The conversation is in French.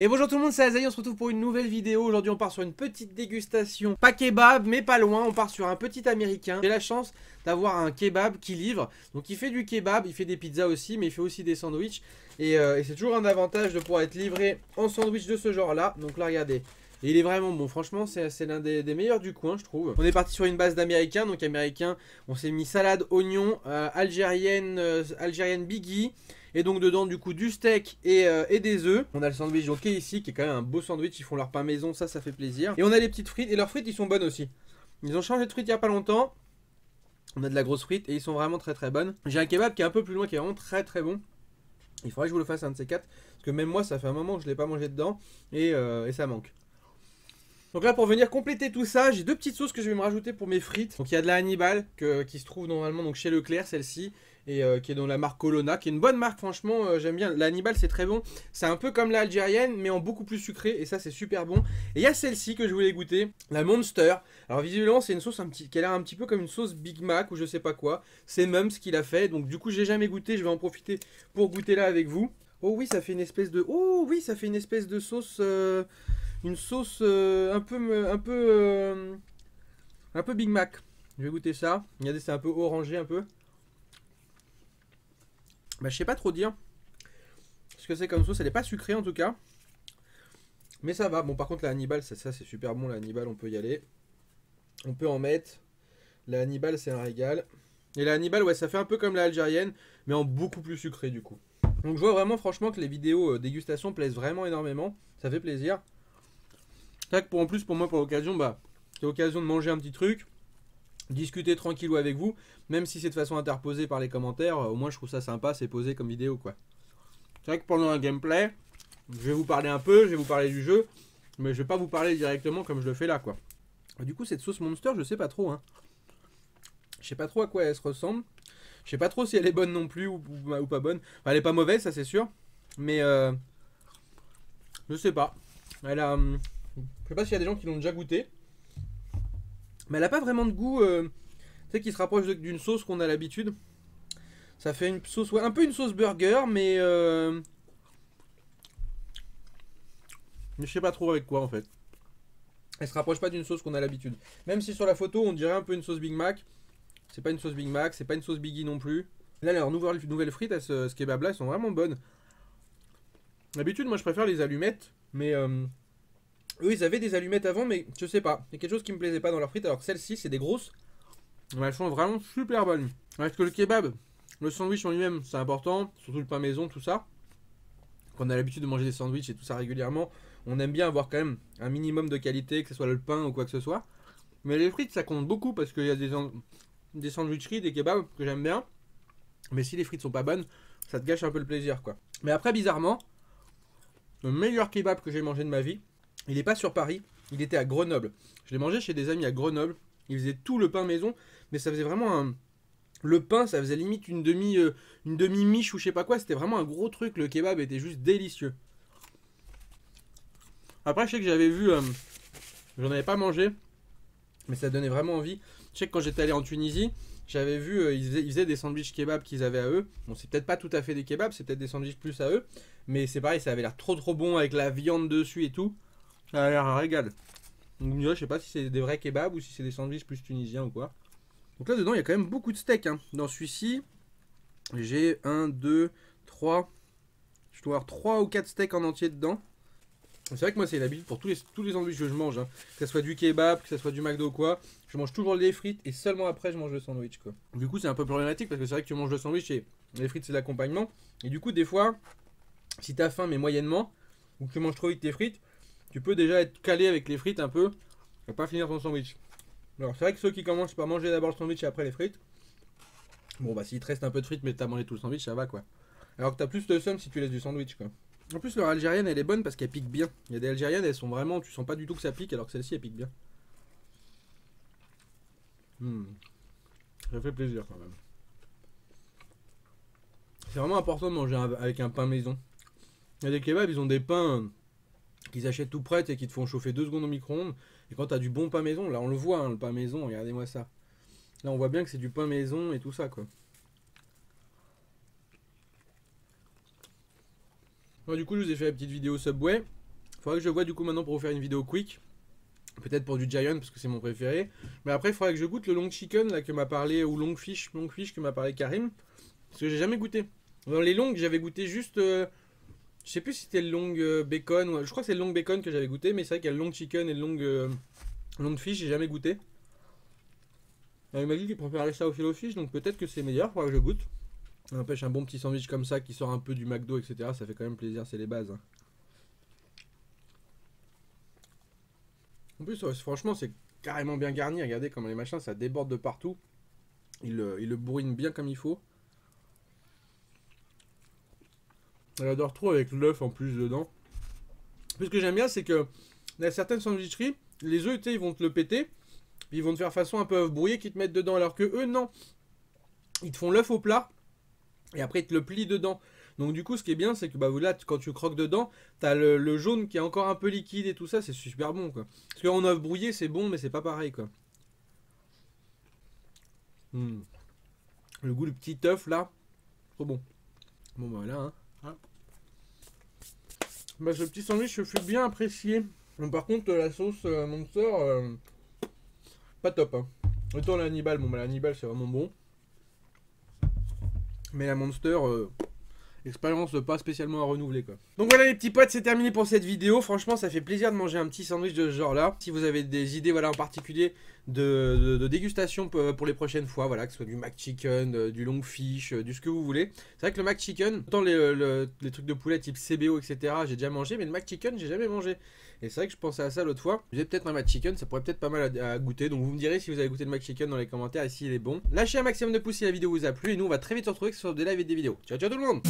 Et bonjour tout le monde, c'est Azaï, on se retrouve pour une nouvelle vidéo. Aujourd'hui on part sur une petite dégustation, pas kebab mais pas loin, on part sur un petit américain. J'ai la chance d'avoir un kebab qui livre, donc il fait du kebab, il fait des pizzas aussi, mais il fait aussi des sandwichs. Et c'est toujours un avantage de pouvoir être livré en sandwich de ce genre là. Donc là regardez, et il est vraiment bon, franchement c'est l'un des meilleurs du coin je trouve. On est parti sur une base d'américain, donc américain, on s'est mis salade, oignon, algérienne Biggie. Et donc dedans du coup du steak et des œufs. On a le sandwich donc qui est ici, qui est quand même un beau sandwich. Ils font leur pain maison, ça fait plaisir. Et on a les petites frites, et leurs frites ils sont bonnes aussi. Ils ont changé de frites il y a pas longtemps. On a de la grosse frite et ils sont vraiment très très bonnes. J'ai un kebab qui est un peu plus loin, qui est vraiment très très bon. Il faudrait que je vous le fasse un de ces quatre. Parce que même moi ça fait un moment que je l'ai pas mangé dedans. Et ça manque. Donc là pour venir compléter tout ça, j'ai deux petites sauces que je vais me rajouter pour mes frites. Donc il y a de la Hannibal qui se trouve normalement donc chez Leclerc, celle-ci. Et qui est dans la marque Colonna, qui est une bonne marque franchement, j'aime bien. La Hannibal c'est très bon, c'est un peu comme la algérienne mais en beaucoup plus sucré et ça c'est super bon. Et il y a celle-ci que je voulais goûter, la Monster. Alors visiblement c'est une sauce qui a l'air un petit peu comme une sauce Big Mac ou je sais pas quoi. C'est Mums qui l'a fait, donc du coup j'ai jamais goûté, je vais en profiter pour goûter là avec vous. Oh oui ça fait une espèce de... Oh oui ça fait une espèce de sauce... Une sauce un peu Big Mac. Je vais goûter ça. Regardez c'est un peu orangé un peu. Bah je sais pas trop dire ce que c'est comme sauce, elle est pas sucrée en tout cas. Mais ça va, bon par contre la Hannibal, ça c'est super bon la Hannibal, on peut y aller. On peut en mettre. La Hannibal c'est un régal. Et la Hannibal ouais ça fait un peu comme la algérienne, mais en beaucoup plus sucré du coup. Donc je vois vraiment franchement que les vidéos dégustation plaisent vraiment énormément, ça fait plaisir. C'est vrai que en plus pour moi pour l'occasion, bah c'est l'occasion de manger un petit truc, discuter tranquillou avec vous, même si c'est de façon interposée par les commentaires, au moins je trouve ça sympa, c'est posé comme vidéo quoi. C'est vrai que pendant un gameplay, je vais vous parler un peu, je vais vous parler du jeu, mais je vais pas vous parler directement comme je le fais là quoi. Du coup cette sauce Monster je sais pas trop hein. Je sais pas trop à quoi elle se ressemble. Je sais pas trop si elle est bonne non plus ou pas bonne. Enfin, elle est pas mauvaise ça c'est sûr. Mais je sais pas. Elle a... je sais pas s'il y a des gens qui l'ont déjà goûté. Mais elle a pas vraiment de goût tu sais qui se rapproche d'une sauce qu'on a l'habitude. Ça fait une sauce, ouais, un peu une sauce burger mais je sais pas trop avec quoi en fait. Elle se rapproche pas d'une sauce qu'on a l'habitude. Même si sur la photo on dirait un peu une sauce Big Mac. C'est pas une sauce Big Mac, c'est pas une sauce Biggie non plus. Là leurs nouvelles frites à ce kebab là elles sont vraiment bonnes. D'habitude moi je préfère les allumettes. Mais eux ils avaient des allumettes avant mais je sais pas. Il y a quelque chose qui me plaisait pas dans leurs frites alors que celles-ci c'est des grosses. Mais elles sont vraiment super bonnes. Parce que le kebab, le sandwich en lui-même c'est important. Surtout le pain maison tout ça. Quand on a l'habitude de manger des sandwichs et tout ça régulièrement, on aime bien avoir quand même un minimum de qualité, que ce soit le pain ou quoi que ce soit. Mais les frites, ça compte beaucoup parce qu'il y a des sandwicheries, des kebabs que j'aime bien. Mais si les frites sont pas bonnes, ça te gâche un peu le plaisir quoi. Mais après, bizarrement, le meilleur kebab que j'ai mangé de ma vie, il n'est pas sur Paris, il était à Grenoble. Je l'ai mangé chez des amis à Grenoble. Ils faisaient tout le pain maison, mais ça faisait vraiment un... Le pain, ça faisait limite une demi-miche ou je sais pas quoi. C'était vraiment un gros truc. Le kebab était juste délicieux. Après, je sais que j'avais vu... j'en avais pas mangé, mais ça donnait vraiment envie. Je sais que quand j'étais allé en Tunisie, j'avais vu... ils faisaient des sandwichs kebab qu'ils avaient à eux. Bon, c'est peut-être pas tout à fait des kebabs, c'est peut-être des sandwichs plus à eux. Mais c'est pareil, ça avait l'air trop trop bon avec la viande dessus et tout. Ça a l'air un régal. Donc, je sais pas si c'est des vrais kebabs ou si c'est des sandwichs plus tunisiens ou quoi. Donc là dedans il y a quand même beaucoup de steak hein. Dans celui-ci j'ai 1, 2, 3. Je dois avoir 3 ou 4 steaks en entier dedans. C'est vrai que moi c'est l'habitude pour tous les sandwichs que je mange hein. Que ce soit du kebab, que ce soit du McDo ou quoi. Je mange toujours les frites et seulement après je mange le sandwich quoi. Du coup c'est un peu problématique parce que c'est vrai que tu manges le sandwich et les frites c'est l'accompagnement. Et du coup des fois si t'as faim mais moyennement ou que tu manges trop vite tes frites, tu peux déjà être calé avec les frites un peu et pas finir ton sandwich. Alors c'est vrai que ceux qui commencent par manger d'abord le sandwich et après les frites, bon bah s'il te reste un peu de frites mais t'as mangé tout le sandwich ça va quoi. Alors que t'as plus de somme si tu laisses du sandwich quoi. En plus leur algérienne elle est bonne parce qu'elle pique bien. Il y a des algériennes elles sont vraiment, tu sens pas du tout que ça pique alors que celle-ci elle pique bien. Ça fait plaisir quand même. C'est vraiment important de manger avec un pain maison. Il y a des kebabs ils ont des pains qu'ils achètent tout prêts et qui te font chauffer 2 secondes au micro-ondes. Et quand t'as du bon pain maison, là on le voit hein, le pain maison, regardez-moi ça. Là on voit bien que c'est du pain maison et tout ça quoi. Bon, du coup je vous ai fait la petite vidéo Subway. Faudrait que je vois du coup maintenant pour vous faire une vidéo quick. Peut-être pour du Giant parce que c'est mon préféré. Mais après il faudrait que je goûte le long chicken là que m'a parlé, ou long fish que m'a parlé Karim. Parce que j'ai jamais goûté. Dans les longues j'avais goûté juste... je sais plus si c'était le long bacon, ou... je crois que c'est le long bacon que j'avais goûté. Mais c'est vrai qu'il y a le long chicken et le long fish, j'ai jamais goûté. Il m'a dit qu'il préparait ça au filet fish, donc peut-être que c'est meilleur, faudra que je goûte. N'empêche, un bon petit sandwich comme ça qui sort un peu du McDo, etc. Ça fait quand même plaisir, c'est les bases. Hein. En plus, franchement, c'est carrément bien garni. Regardez comment les machins, ça déborde de partout. Il le bourrine bien comme il faut. J'adore trop avec l'œuf en plus dedans. Puis ce que j'aime bien, c'est que dans certaines sandwicheries, les œufs, ils vont te le péter. Ils vont te faire façon un peu œuf brouillé qu'ils te mettent dedans. Alors que eux, non. Ils te font l'œuf au plat. Et après, ils te le plient dedans. Donc du coup, ce qui est bien, c'est que bah, là, quand tu croques dedans, t'as le jaune qui est encore un peu liquide et tout ça. C'est super bon, quoi. Parce qu'en œuf brouillé, c'est bon, mais c'est pas pareil, quoi. Le goût du petit œuf, là. Trop bon. Bon, bah voilà, hein. Bah, ce petit sandwich, je fais bien apprécié. Donc, par contre, la sauce Monster, pas top. Hein. Autant l'Hannibal, bon, bah, l'Hannibal, c'est vraiment bon. Mais la Monster, expérience pas spécialement à renouveler, quoi. Donc voilà les petits potes, c'est terminé pour cette vidéo. Franchement, ça fait plaisir de manger un petit sandwich de ce genre là. Si vous avez des idées, voilà, en particulier de dégustation pour les prochaines fois, voilà, que ce soit du McChicken, du long fish, du ce que vous voulez. C'est vrai que le McChicken, autant les trucs de poulet type CBO, etc., j'ai déjà mangé, mais le McChicken, j'ai jamais mangé. Et c'est vrai que je pensais à ça l'autre fois. J'ai peut-être un McChicken, ça pourrait peut-être pas mal à goûter. Donc vous me direz si vous avez goûté le McChicken dans les commentaires et s'il est bon. Lâchez un maximum de pouces si la vidéo vous a plu. Et nous, on va très vite se retrouver sur des lives et des vidéos. Ciao, ciao tout le monde!